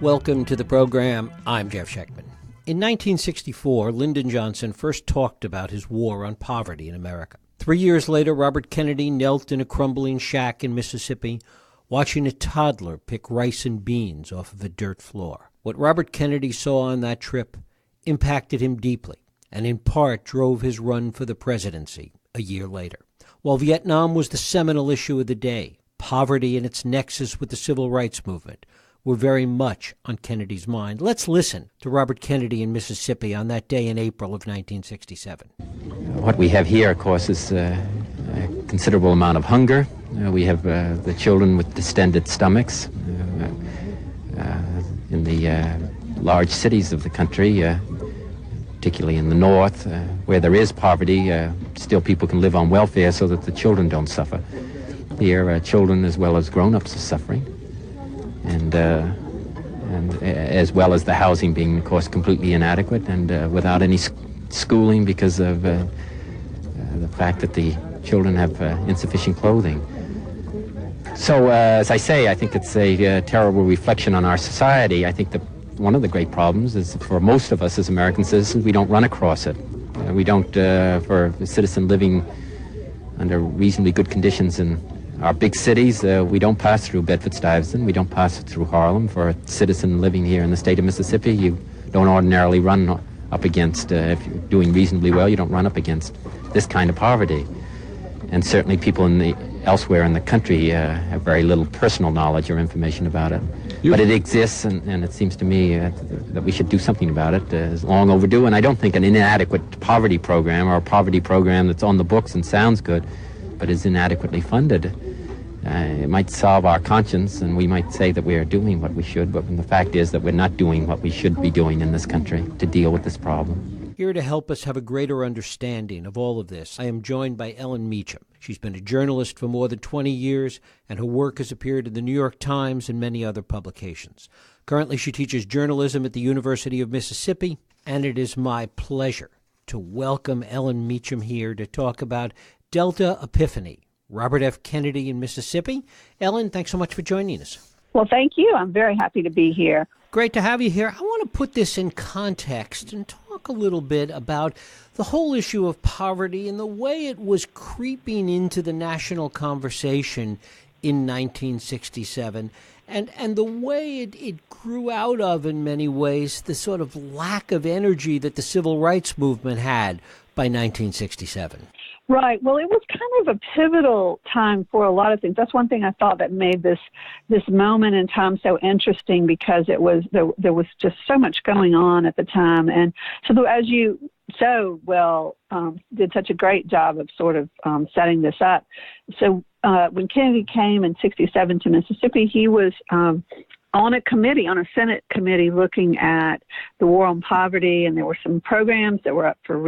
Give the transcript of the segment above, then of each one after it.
Welcome to the program. I'm Jeff Schechtman. In 1964, Lyndon Johnson first talked about his war on poverty in America. 3 years later, Robert Kennedy knelt in a crumbling shack in Mississippi, watching a toddler pick rice and beans off of a dirt floor. What Robert Kennedy saw on that trip impacted him deeply, and in part drove his run for the presidency a year later. While Vietnam was the seminal issue of the day, poverty and its nexus with the civil rights movement were very much on Kennedy's mind. Let's listen to Robert Kennedy in Mississippi on that day in April of 1967. What we have here, of course, is a considerable amount of hunger. We have the children with distended stomachs in the large cities of the country, particularly in the north, where there is poverty. Still people can live on welfare so that the children don't suffer. Here, children as well as grown-ups are suffering. And as well as the housing being, of course, completely inadequate and without any schooling because of the fact that the children have insufficient clothing. So, as I say, I think it's a terrible reflection on our society. I think that one of the great problems is for most of us as American citizens, we don't run across it. We don't, for a citizen living under reasonably good conditions in our big cities, we don't pass through Bedford-Stuyvesant, we don't pass through Harlem. For a citizen living here in the state of Mississippi, you don't ordinarily run up against, if you're doing reasonably well, you don't run up against this kind of poverty. And certainly people elsewhere in the country have very little personal knowledge or information about it. But it exists, and it seems to me that we should do something about it. It's long overdue, and I don't think an inadequate poverty program or a poverty program that's on the books and sounds good but is inadequately funded, it might solve our conscience, and we might say that we are doing what we should, but the fact is that we're not doing what we should be doing in this country to deal with this problem. Here to help us have a greater understanding of all of this, I am joined by Ellen Meacham. She's been a journalist for more than 20 years, and her work has appeared in the New York Times and many other publications. Currently, she teaches journalism at the University of Mississippi, and it is my pleasure to welcome Ellen Meacham here to talk about Delta Epiphany, Robert F. Kennedy in Mississippi. Ellen, thanks so much for joining us. Well, thank you. I'm very happy to be here. Great to have you here. I want to put this in context and talk a little bit about the whole issue of poverty and the way it was creeping into the national conversation in 1967 and the way it grew out of, in many ways, the sort of lack of energy that the civil rights movement had by 1967. Right. Well, it was kind of a pivotal time for a lot of things. That's one thing I thought that made this moment in time so interesting, because it was there was just so much going on at the time. And so as you so well did such a great job of sort of setting this up. So when Kennedy came in 67 to Mississippi, he was on a Senate committee looking at the war on poverty, and there were some programs that were up for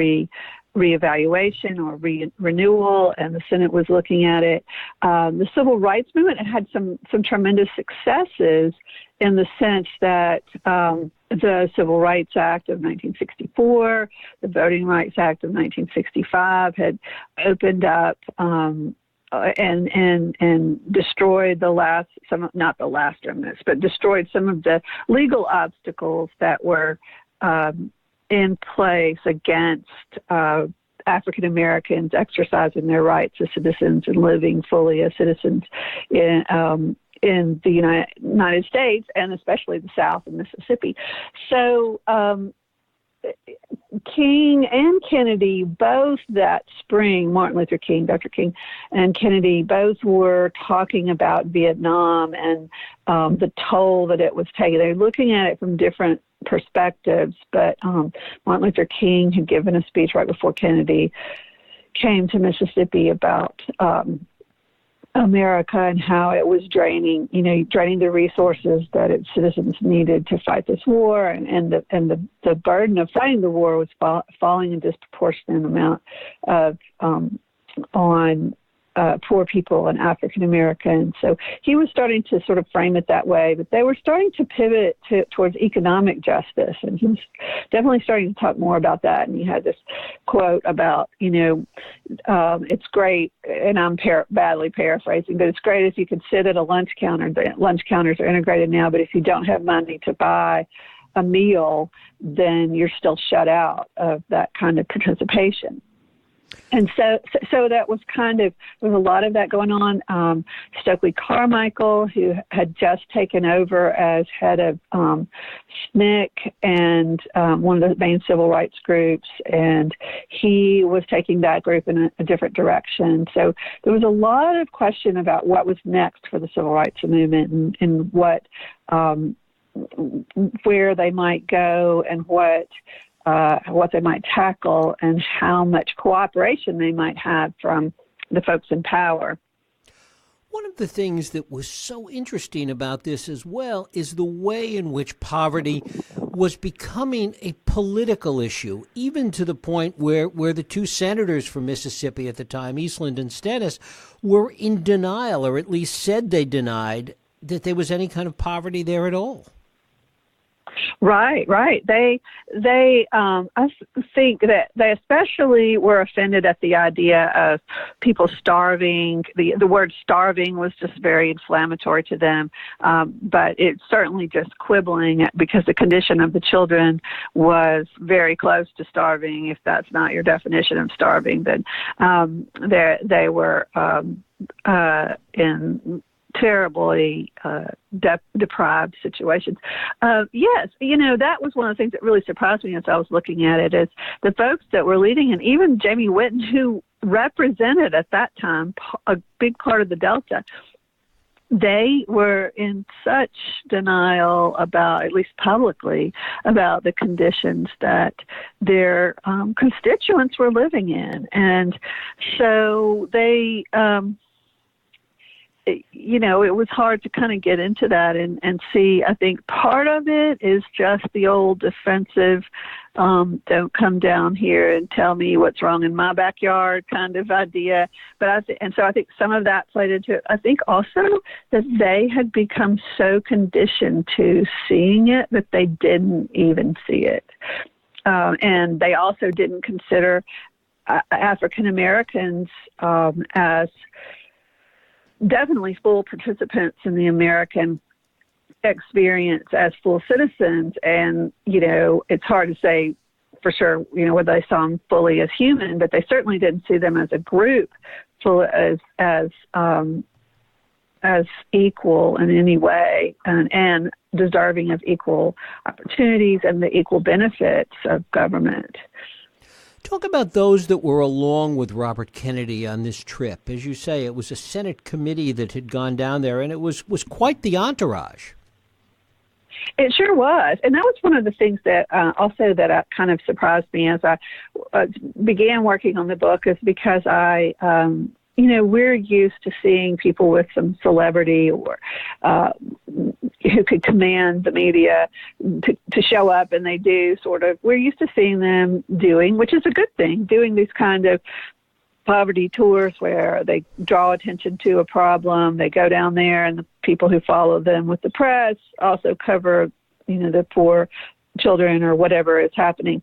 reevaluation or renewal, and the Senate was looking at it. The civil rights movement had some tremendous successes in the sense that the Civil Rights Act of 1964, the Voting Rights Act of 1965 had opened up and destroyed not the last remnants, but destroyed some of the legal obstacles that were in place against African Americans exercising their rights as citizens and living fully as citizens in the United States, and especially the South and Mississippi. So King and Kennedy, both that spring, Martin Luther King, Dr. King, and Kennedy, both were talking about Vietnam and the toll that it was taking. They're looking at it from different perspectives, but Martin Luther King had given a speech right before Kennedy came to Mississippi about America and how it was draining the resources that its citizens needed to fight this war, and the burden of fighting the war was falling in disproportionate amount on poor people and African Americans. So he was starting to sort of frame it that way, but they were starting to pivot towards economic justice, and he was definitely starting to talk more about that. And he had this quote about, it's great, and I'm badly paraphrasing, but it's great if you could sit at a lunch counter. The lunch counters are integrated now, but if you don't have money to buy a meal, then you're still shut out of that kind of participation. And so that was there was a lot of that going on. Stokely Carmichael, who had just taken over as head of SNCC and one of the main civil rights groups, and he was taking that group in a different direction. So there was a lot of question about what was next for the civil rights movement and what, where they might go and what they might tackle and how much cooperation they might have from the folks in power. One of the things that was so interesting about this as well is the way in which poverty was becoming a political issue, even to the point where the two senators from Mississippi at the time, Eastland and Stennis, were in denial, or at least said they denied that there was any kind of poverty there at all. Right. I think that they especially were offended at the idea of people starving. The word starving was just very inflammatory to them, but it's certainly just quibbling because the condition of the children was very close to starving. If that's not your definition of starving, then they were in terribly deprived situations. Yes, that was one of the things that really surprised me as I was looking at it, is the folks that were leading, and even Jamie Whitten, who represented at that time a big part of the Delta, they were in such denial about, at least publicly, about the conditions that their constituents were living in. And so they it was hard to kind of get into that and see. I think part of it is just the old defensive, don't come down here and tell me what's wrong in my backyard kind of idea. But so I think some of that played into it. I think also that they had become so conditioned to seeing it that they didn't even see it. And they also didn't consider African Americans as definitely full participants in the American experience as full citizens. And, it's hard to say for sure, whether they saw them fully as human, but they certainly didn't see them as a group full as equal in any way and deserving of equal opportunities and the equal benefits of government. Talk about those that were along with Robert Kennedy on this trip. As you say, it was a Senate committee that had gone down there, and it was quite the entourage. It sure was. And that was one of the things that also that kind of surprised me as I began working on the book, is because we're used to seeing people with some celebrity or who could command the media to show up, and they do sort of. We're used to seeing them doing, which is a good thing, doing these kind of poverty tours where they draw attention to a problem. They go down there, and the people who follow them with the press also cover, the poor children or whatever is happening.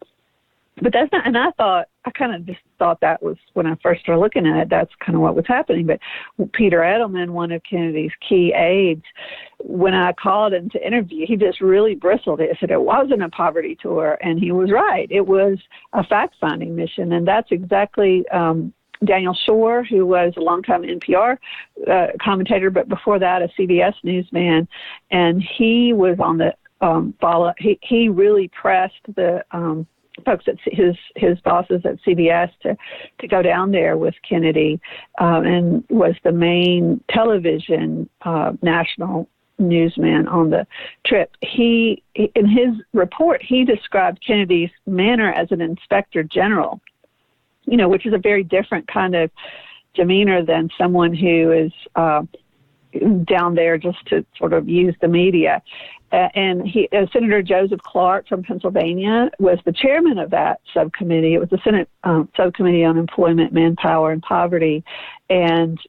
But that's not, and I kind of just thought that was, when I first started looking at it, that's kind of what was happening. But Peter Edelman, one of Kennedy's key aides, when I called him to interview, he just really bristled. He said it wasn't a poverty tour, and he was right. It was a fact-finding mission, and that's exactly Daniel Shore, who was a longtime NPR commentator, but before that a CBS newsman, and he was on the follow. He really pressed the folks at his bosses at CBS to go down there with Kennedy, and was the main television national newsman on the trip. He, in his report, he described Kennedy's manner as an inspector general, which is a very different kind of demeanor than someone who is down there just to sort of use the media. And Senator Joseph Clark from Pennsylvania was the chairman of that subcommittee. It was the Senate subcommittee on employment, manpower, and poverty. and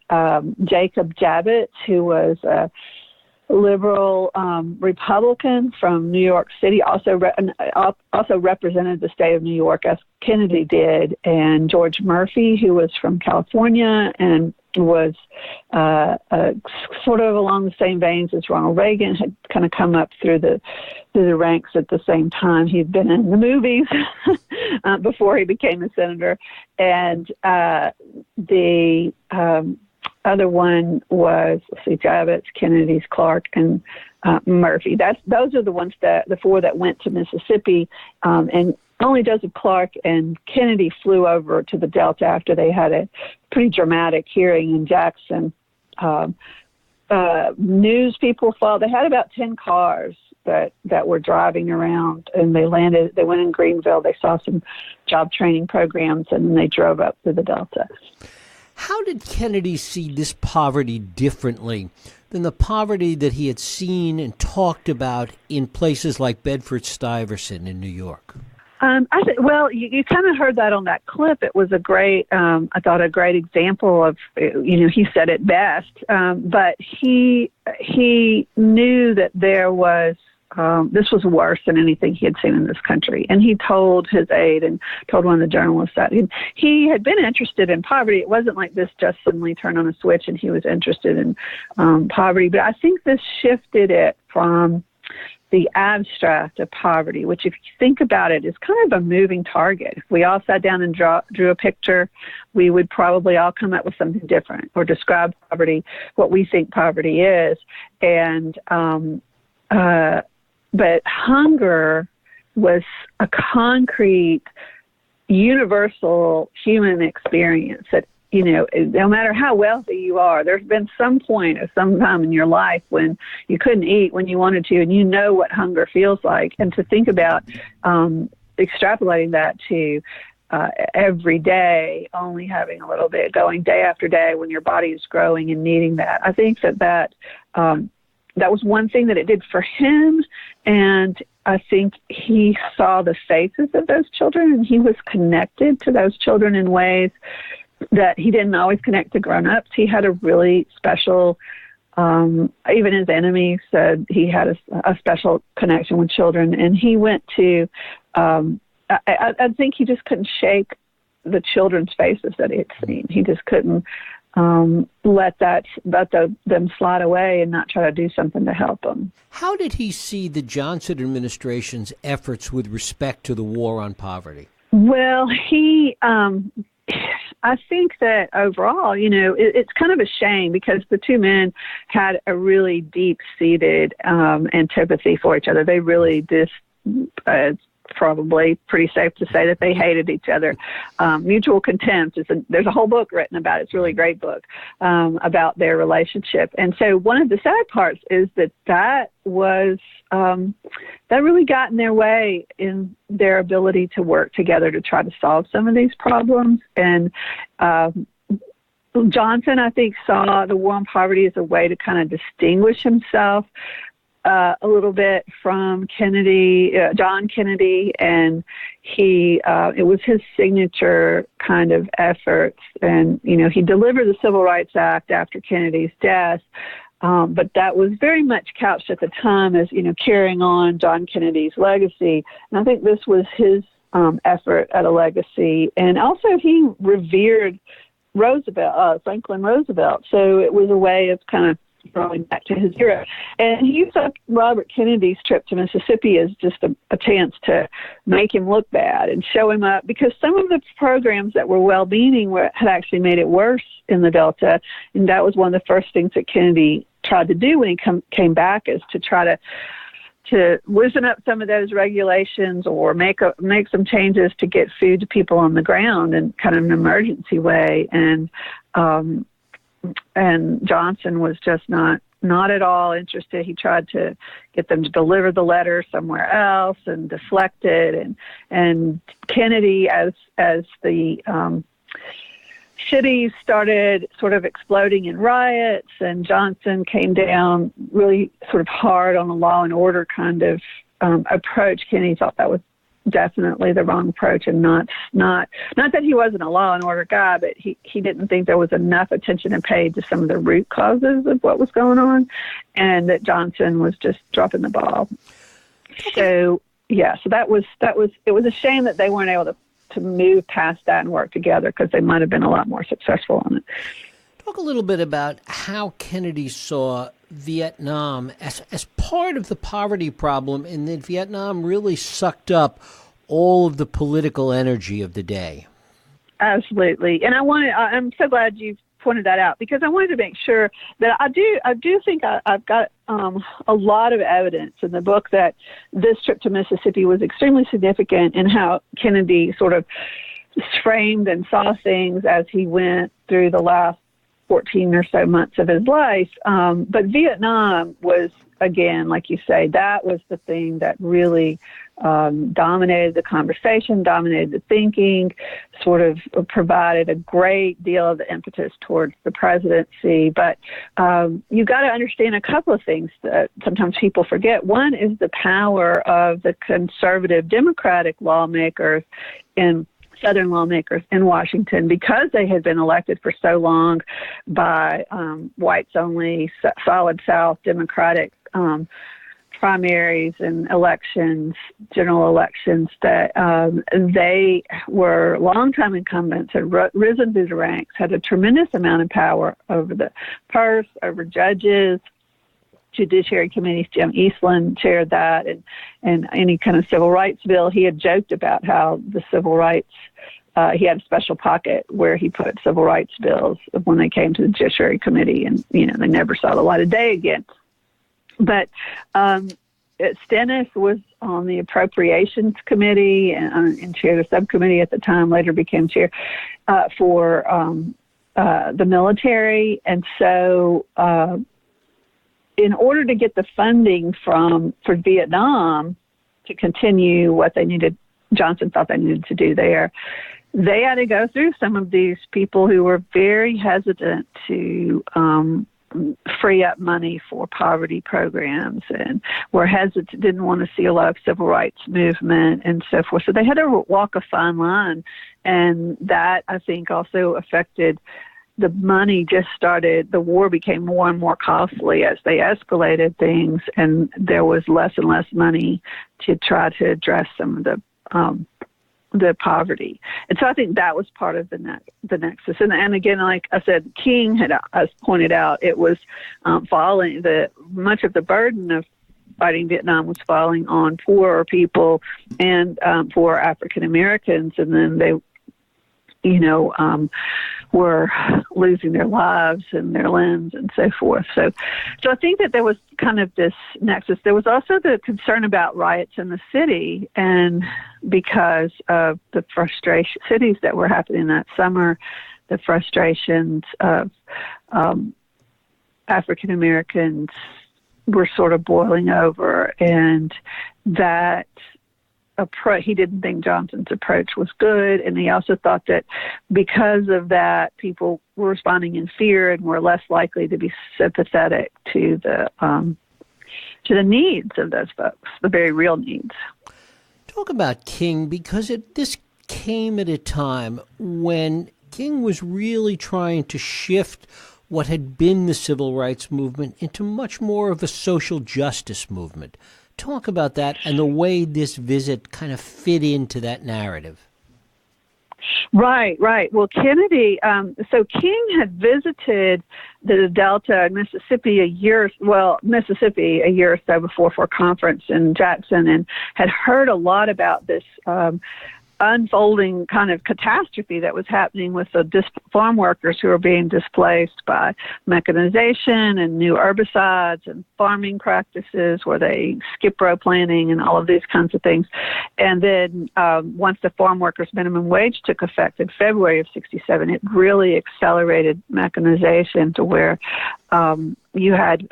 Jacob Javits, who was a liberal Republican from New York City, also represented the state of New York as Kennedy did, and George Murphy, who was from California and was sort of along the same veins as Ronald Reagan, had kind of come up through the ranks at the same time. He'd been in the movies before he became a senator, and the other one was, Javits, Kennedy's, Clark, and Murphy. Those are the four that went to Mississippi, and only Joseph Clark and Kennedy flew over to the Delta after they had a pretty dramatic hearing in Jackson. News people followed. They had about 10 cars that were driving around, and they went in Greenville. They saw some job training programs, and then they drove up to the Delta. How did Kennedy see this poverty differently than the poverty that he had seen and talked about in places like Bedford-Stuyvesant in New York? You kind of heard that on that clip. It was a great example of, he said it best. But he knew that there was, this was worse than anything he had seen in this country. And he told his aide and told one of the journalists that he had been interested in poverty. It wasn't like this just suddenly turned on a switch and he was interested in poverty. But I think this shifted it from the abstract of poverty, which if you think about it is kind of a moving target. If we all sat down and drew a picture, we would probably all come up with something different or describe poverty, what we think poverty is. And but hunger was a concrete, universal human experience that, no matter how wealthy you are, there's been some point or some time in your life when you couldn't eat when you wanted to, and you know what hunger feels like. And to think about extrapolating that to every day, only having a little bit, going day after day when your body is growing and needing that. I think that was one thing that it did for him. And I think he saw the faces of those children, and he was connected to those children in ways that he didn't always connect to grown-ups. He had a really special, even his enemies said he had a special connection with children. And he went to, I think he just couldn't shake the children's faces that he had seen. He just couldn't let them slide away and not try to do something to help them. How did he see the Johnson administration's efforts with respect to the war on poverty? Well, I think that overall, it's kind of a shame because the two men had a really deep-seated antipathy for each other. They really it's probably pretty safe to say that they hated each other. Mutual contempt. There's a whole book written about it. It's a really great book about their relationship. And so one of the sad parts is that was that really got in their way in their ability to work together to try to solve some of these problems. And Johnson, I think, saw the war on poverty as a way to kind of distinguish himself a little bit from John Kennedy, and it was his signature kind of efforts. And, he delivered the Civil Rights Act after Kennedy's death, but that was very much couched at the time as, carrying on John Kennedy's legacy. And I think this was his effort at a legacy. And also he revered Franklin Roosevelt. So it was a way of kind of throwing back to his era. And he used Robert Kennedy's trip to Mississippi as just a chance to make him look bad and show him up, because some of the programs that were well-meaning had actually made it worse in the Delta. And that was one of the first things that Kennedy tried to do when he came back, is to try to loosen up some of those regulations or make some changes to get food to people on the ground in kind of an emergency way. And Johnson was just not at all interested. He tried to get them to deliver the letter somewhere else and deflect it. And Kennedy, as the cities started sort of exploding in riots, and Johnson came down really sort of hard on a law and order kind of approach. Kennedy thought that was definitely the wrong approach, and not that he wasn't a law and order guy, but he didn't think there was enough attention paid to some of the root causes of what was going on, and that Johnson was just dropping the ball. So so that was it was a shame that they weren't able to move past that and work together, because they might have been a lot more successful on it. Talk a little bit about how Kennedy saw Vietnam as part of the poverty problem, and that Vietnam really sucked up all of the political energy of the day. Absolutely. And I'm so glad you pointed that out, because I wanted to make sure that I do think I've got a lot of evidence in the book that this trip to Mississippi was extremely significant in how Kennedy sort of framed and saw things as he went through the last 14 or so months of his life. But Vietnam was, again, like you say, that was the thing that really dominated the conversation, dominated the thinking, sort of provided a great deal of the impetus towards the presidency. But you've got to understand a couple of things that sometimes people forget. One is the power of the conservative Democratic lawmakers in Southern lawmakers in Washington, because they had been elected for so long by whites-only, solid South Democratic primaries and elections, general elections, that they were longtime incumbents, had risen through the ranks, had a tremendous amount of power over the purse, over judges, Judiciary Committees. Jim Eastland chaired that, and any kind of civil rights bill. He had joked about how the civil rights, he had a special pocket where he put civil rights bills when they came to the Judiciary Committee, and, they never saw the light of day again. But Stennis was on the Appropriations Committee and chaired a subcommittee at the time, later became chair for the military. And so in order to get the funding for Vietnam to continue what they needed, Johnson thought they needed to do there, they had to go through some of these people who were very hesitant to free up money for poverty programs, and were hesitant, didn't want to see a lot of civil rights movement and so forth. So they had to walk a fine line, and that, I think, also affected the money. Just started, the war became more and more costly as they escalated things, and there was less and less money to try to address some of the poverty. And so I think that was part of the nexus. And again, like I said, King had pointed out, it was falling, much of the burden of fighting Vietnam was falling on poorer people and poor African Americans, and then they were losing their lives and their limbs and so forth. So I think that there was kind of this nexus. There was also the concern about riots in the city, and because of the cities that were happening that summer, the frustrations of African Americans were sort of boiling over, and that he didn't think Johnson's approach was good, and he also thought that because of that, people were responding in fear and were less likely to be sympathetic to the needs of those folks, the very real needs. Talk about King, because this came at a time when King was really trying to shift what had been the civil rights movement into much more of a social justice movement. Talk about that and the way this visit kind of fit into that narrative. Right. Well, Kennedy, so King had visited the Delta in Mississippi a year or so before for a conference in Jackson, and had heard a lot about this unfolding kind of catastrophe that was happening with the farm workers who were being displaced by mechanization and new herbicides and farming practices where they skip row planting and all of these kinds of things. And then once the farm workers minimum wage took effect in February of 1967, it really accelerated mechanization to where you had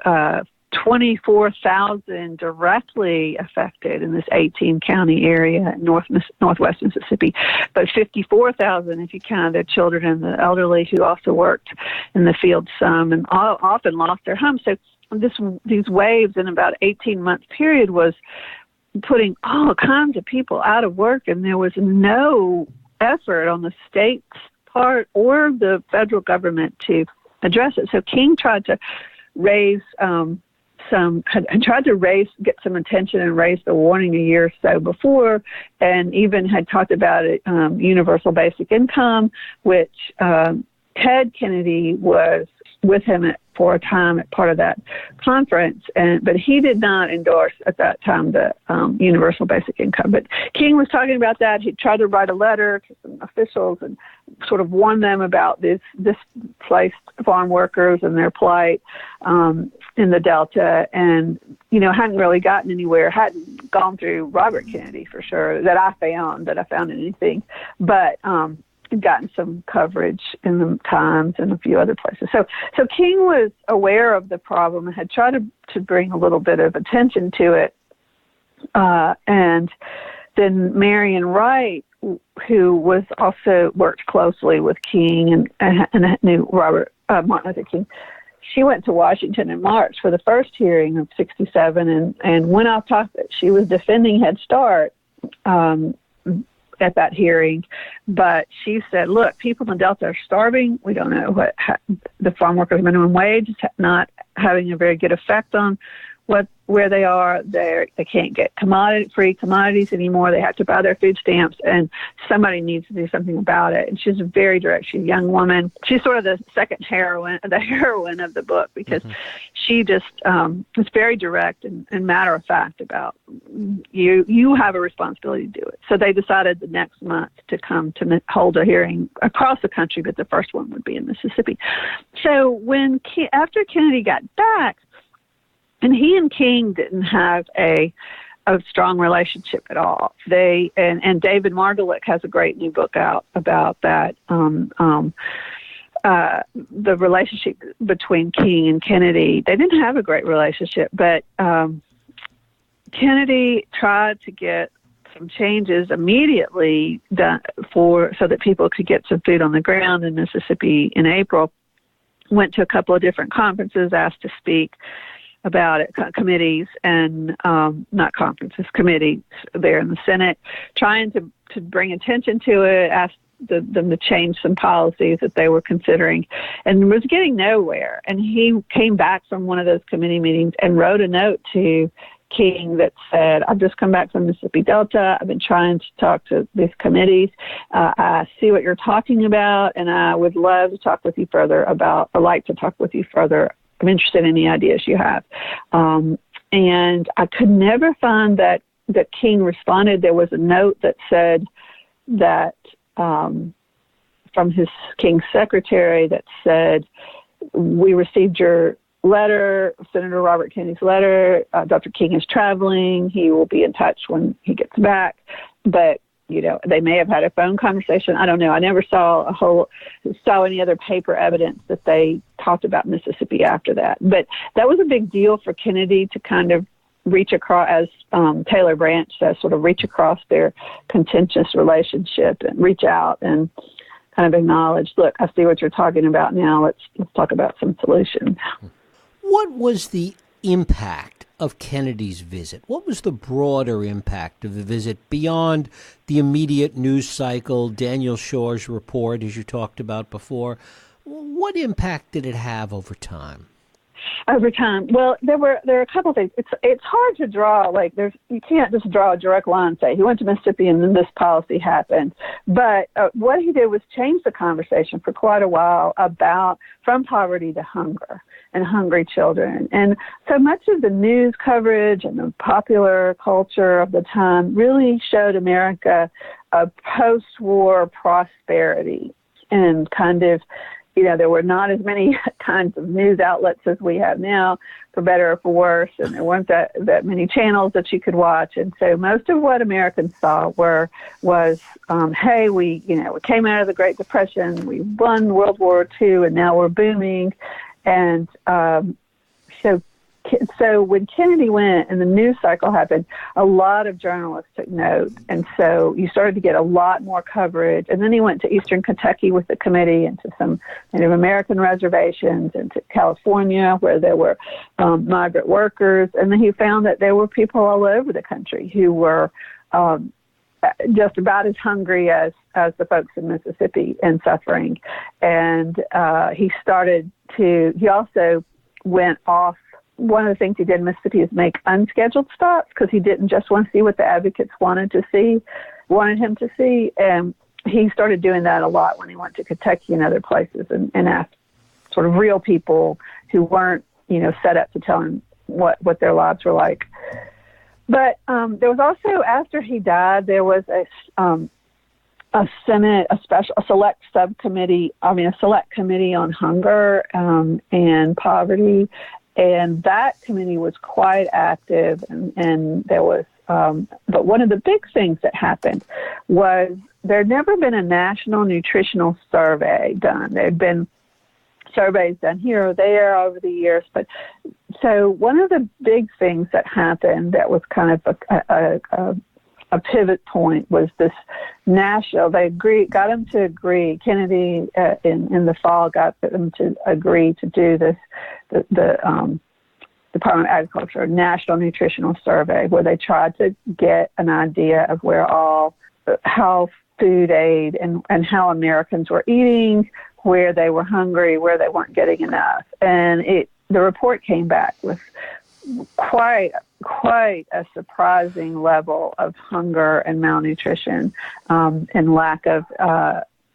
24,000 directly affected in this 18-county area in northwest Mississippi, but 54,000 if you count the children and the elderly who also worked in the field some and often lost their homes. So these waves in about 18-month period was putting all kinds of people out of work, and there was no effort on the state's part or the federal government to address it. So King tried to raise get some attention and raise the warning a year or so before, and even had talked about it, universal basic income, which Ted Kennedy was with him for a time at part of that conference, but he did not endorse at that time the universal basic income. But King was talking about that. He tried to write a letter to some officials and sort of warn them about displaced farm workers and their plight in the Delta, and hadn't really gotten anywhere. Hadn't gone through Robert Kennedy for sure that I found anything, but gotten some coverage in the Times and a few other places. So King was aware of the problem and had tried to bring a little bit of attention to it. And then Marion Wright, who was also worked closely with King and knew Martin Luther King, she went to Washington in March for the first hearing of 67 and went off topic. She was defending Head Start at that hearing, but she said, look, people in the Delta are starving. We don't know the farm workers minimum wage is not having a very good effect on where they are. They can't get free commodities anymore. They have to buy their food stamps, and somebody needs to do something about it. And she's very direct. She's a young woman. She's sort of the second heroine of the book, because she just is very direct and matter of fact about you have a responsibility to do it. So they decided the next month to come to hold a hearing across the country, but the first one would be in Mississippi. So after Kennedy got back, and he and King didn't have a strong relationship at all. And David Margolick has a great new book out about that, the relationship between King and Kennedy. They didn't have a great relationship, but Kennedy tried to get some changes immediately done so that people could get some food on the ground in Mississippi in April. Went to a couple of different conferences, asked to speak about it, committees and not conferences, committees there in the Senate, trying to bring attention to it, asked them to change some policies that they were considering, and was getting nowhere. And he came back from one of those committee meetings and wrote a note to King that said, I've just come back from Mississippi Delta. I've been trying to talk to these committees. I see what you're talking about, and I would love to talk with you further I'm interested in any ideas you have. And I could never find that King responded. There was a note that said that from his King's secretary that said, we received your letter, Senator Robert Kennedy's letter. Dr. King is traveling. He will be in touch when he gets back. But they may have had a phone conversation. I don't know. I never saw any other paper evidence that they talked about Mississippi after that. But that was a big deal for Kennedy to kind of reach across, as Taylor Branch says, sort of reach across their contentious relationship and reach out and kind of acknowledge, look, I see what you're talking about now. Let's talk about some solutions. What was the impact of Kennedy's visit? What was the broader impact of the visit beyond the immediate news cycle, Daniel Shaw's report, as you talked about before? What impact did it have over time? Over time, well, there are a couple of things. It's hard to draw, you can't just draw a direct line and say he went to Mississippi and then this policy happened. But what he did was change the conversation for quite a while about from poverty to hunger and hungry children. And so much of the news coverage and the popular culture of the time really showed America a post-war prosperity and kind of, there were not as many kinds of news outlets as we have now, for better or for worse, and there weren't that many channels that you could watch. And so most of what Americans saw was, hey, we came out of the Great Depression, we won World War II, and now we're booming. And so so when Kennedy went and the news cycle happened, a lot of journalists took note. And so you started to get a lot more coverage. And then he went to Eastern Kentucky with the committee and to some Native American reservations and to California where there were migrant workers. And then he found that there were people all over the country who were just about as hungry as the folks in Mississippi and suffering. And he also went off. One of the things he did in Mississippi is make unscheduled stops because he didn't just want to see what the advocates wanted him to see. And he started doing that a lot when he went to Kentucky and other places and asked sort of real people who weren't, set up to tell him what their lives were like. But there was also, after he died, there was a select committee on hunger and poverty. And that committee was quite active, and there was, but one of the big things that happened was there had never been a national nutritional survey done. There had been surveys done here or there over the years, but so one of the big things that happened that was kind of a pivot point was this national. Got him to agree. Kennedy in the fall got them to agree to do this. The Department of Agriculture National Nutritional Survey, where they tried to get an idea of how food aid and how Americans were eating, where they were hungry, where they weren't getting enough. And the report came back with quite a surprising level of hunger and malnutrition, and lack of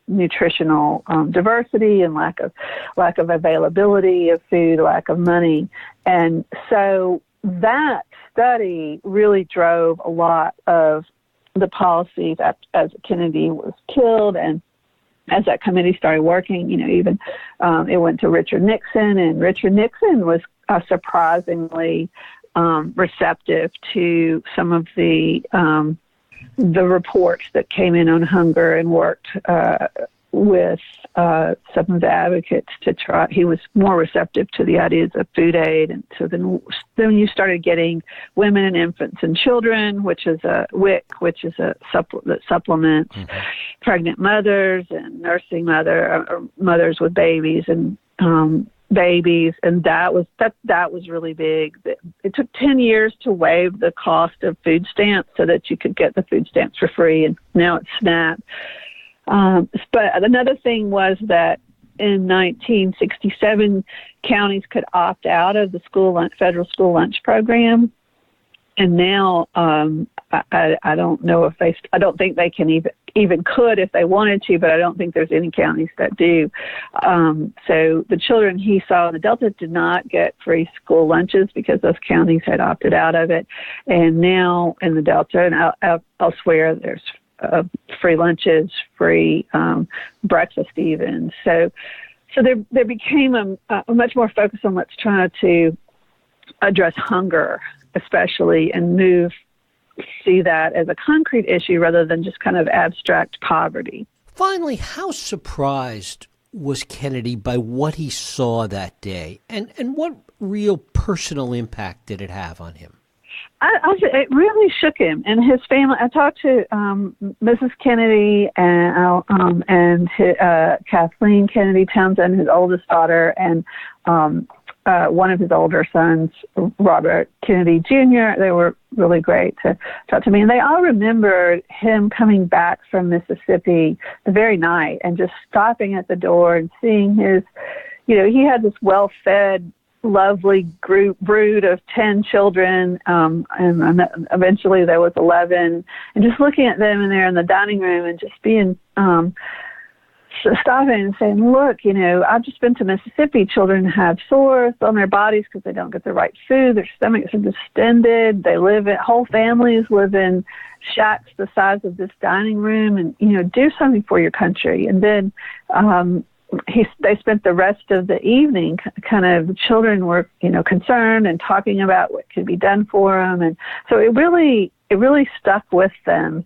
nutritional diversity and lack of availability of food, lack of money. And so that study really drove a lot of the policies as Kennedy was killed, and as that committee started working, even it went to Richard Nixon, and Richard Nixon was surprisingly receptive to some of the reports that came in on hunger, and worked with some of the advocates to try. He was more receptive to the ideas of food aid, and so then you started getting women and infants and children, which is a WIC, which is a that supplements pregnant mothers and nursing mothers with babies and babies, and that was really big. It took 10 years to waive the cost of food stamps so that you could get the food stamps for free, and now it's SNAP. But another thing was that in 1967, counties could opt out of the federal school lunch program, and now I don't know if I don't think they can even could if they wanted to, but I don't think there's any counties that do. So the children he saw in the Delta did not get free school lunches because those counties had opted out of it, and now in the Delta and elsewhere, there's free lunches, free breakfast even. So there became a much more focus on let's try to address hunger, especially, and see that as a concrete issue rather than just kind of abstract poverty. Finally, how surprised was Kennedy by what he saw that day, and what real personal impact did it have on him? It really shook him and his family. I talked to Mrs. Kennedy and Kathleen Kennedy Townsend, his oldest daughter, and one of his older sons, Robert Kennedy Jr. They were really great to talk to me, and they all remembered him coming back from Mississippi the very night and just stopping at the door and seeing his, he had this well-fed, lovely brood of 10 children, and eventually there was 11, and just looking at them in there in the dining room and just being stopping and saying, look, I've just been to Mississippi. Children have sores on their bodies because they don't get the right food. Their stomachs are distended. Whole families live in shacks the size of this dining room, and, do something for your country. And then they spent the rest of the evening the children were, concerned and talking about what could be done for them. And so it really stuck with them.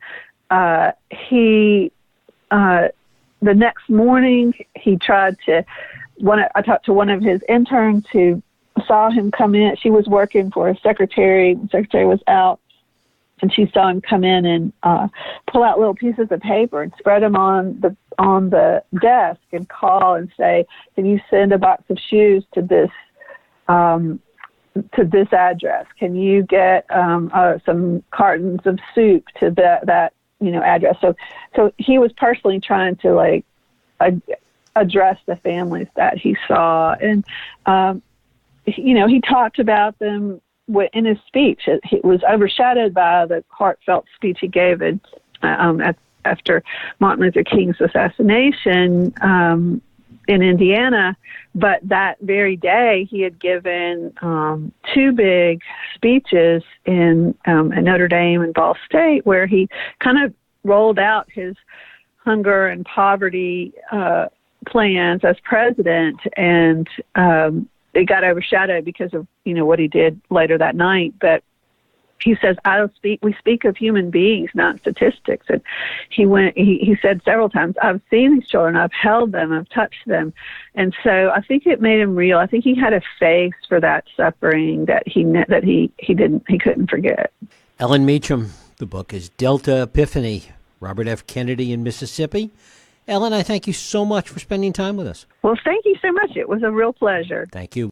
The next morning he tried I talked to one of his interns who saw him come in. She was working for a secretary. The secretary was out, and she saw him come in and pull out little pieces of paper and spread them on the desk and call and say, "Can you send a box of shoes to this address? Can you get some cartons of soup to that address?" So he was personally trying to address the families that he saw, and he talked about them in his speech. It was overshadowed by the heartfelt speech he gave after Martin Luther King's assassination in Indiana. But that very day, he had given two big speeches in Notre Dame and Ball State, where he kind of rolled out his hunger and poverty plans as president, and it got overshadowed because of what he did later that night. But he says, we speak of human beings, not statistics. And he said several times, "I've seen these children, I've held them, I've touched them." And so I think it made him real. I think he had a face for that suffering that he couldn't forget. Ellen Meacham, the book is Delta Epiphany, Robert F. Kennedy in Mississippi. Ellen, I thank you so much for spending time with us. Well, thank you so much. It was a real pleasure. Thank you.